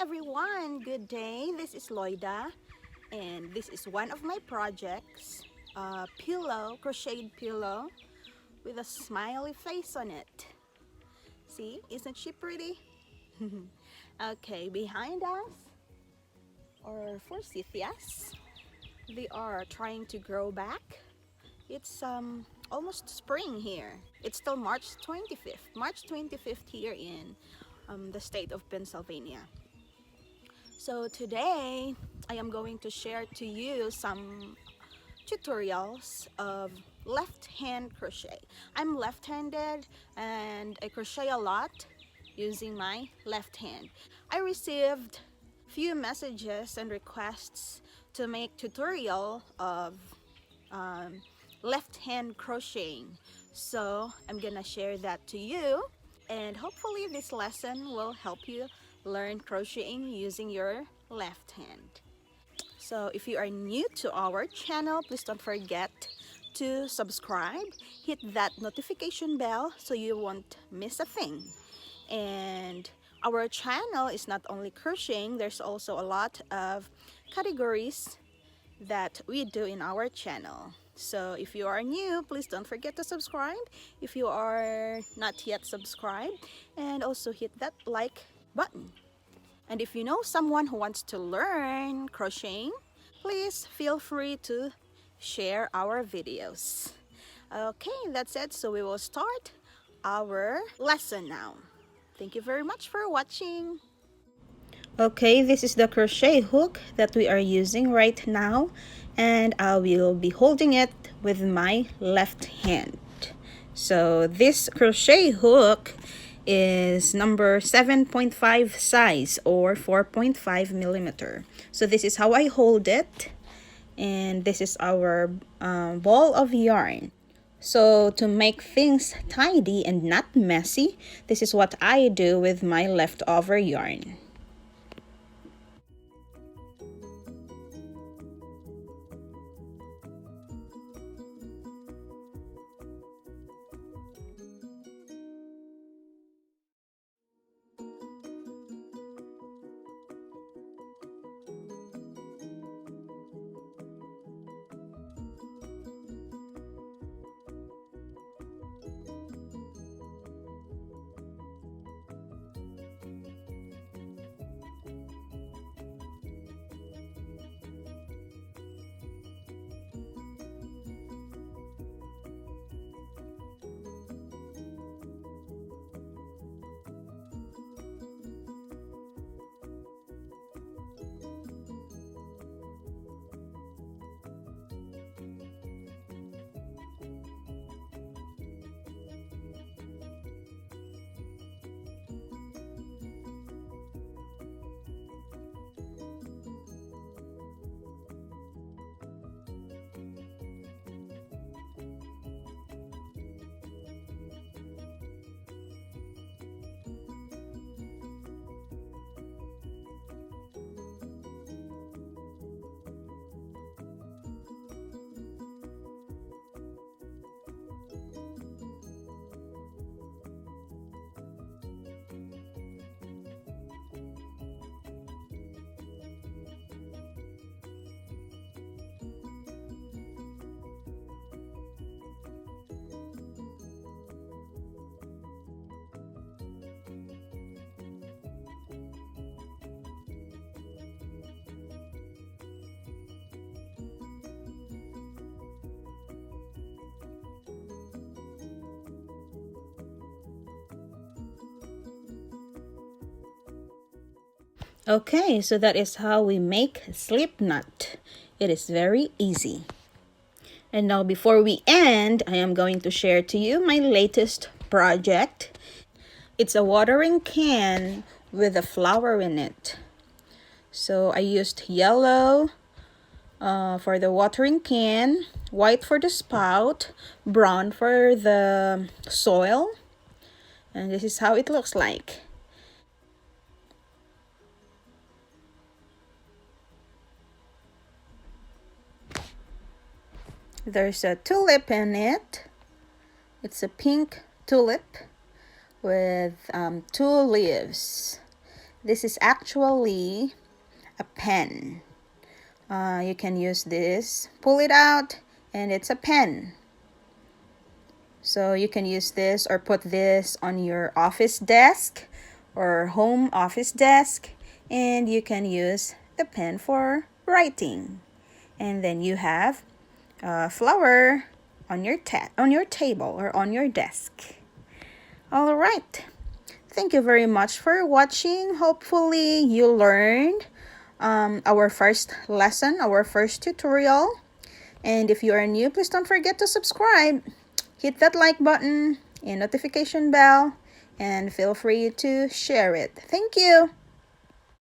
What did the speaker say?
everyone, good day. This is Loida, and this is one of my projects, a pillow, crocheted pillow with a smiley face on it. See, isn't she pretty? Okay, behind us are forsythias. They are trying to grow back. It's almost spring here. It's still March 25th here in the state of Pennsylvania. So today I am going to share to you some tutorials of left hand crochet. I'm left-handed and I crochet a lot using my left hand. I received few messages and requests to make tutorial of left hand crocheting, so I'm gonna share that to you, and hopefully this lesson will help you learn crocheting using your left hand. So if you are new to our channel, please don't forget to subscribe, hit that notification bell so you won't miss a thing. And our channel is not only crocheting, there's also a lot of categories that we do in our channel. So if you are new, please don't forget to subscribe if you are not yet subscribed, and also hit that like button. And if you know someone who wants to learn crocheting, please feel free to share our videos. Okay, that's it. So we will start our lesson now. Thank you very much for watching. Okay, this is the crochet hook that we are using right now, and I will be holding it with my left hand. So this crochet hook is number 7.5 size, or 4.5 millimeter. So this is how I hold it, and this is our ball of yarn. So to make things tidy and not messy, this is what I do with my leftover yarn. Okay, so that is how we make slip knot. It is very easy. And now before we end, I am going to share to you my latest project. It's a watering can with a flower in it. So I used yellow for the watering can, white for the spout, brown for the soil. And this is how it looks like. There's a tulip in it. It's a pink tulip with 2 leaves. This is actually a pen. You can use this, pull it out, and it's a pen. So you can use this or put this on your office desk or home office desk, and you can use the pen for writing. And then you have a flower on your table or on your desk. All right. Thank you very much for watching. Hopefully you learned our first lesson, our first tutorial. And if you are new, please don't forget to subscribe. Hit that like button and notification bell, and feel free to share it. Thank you.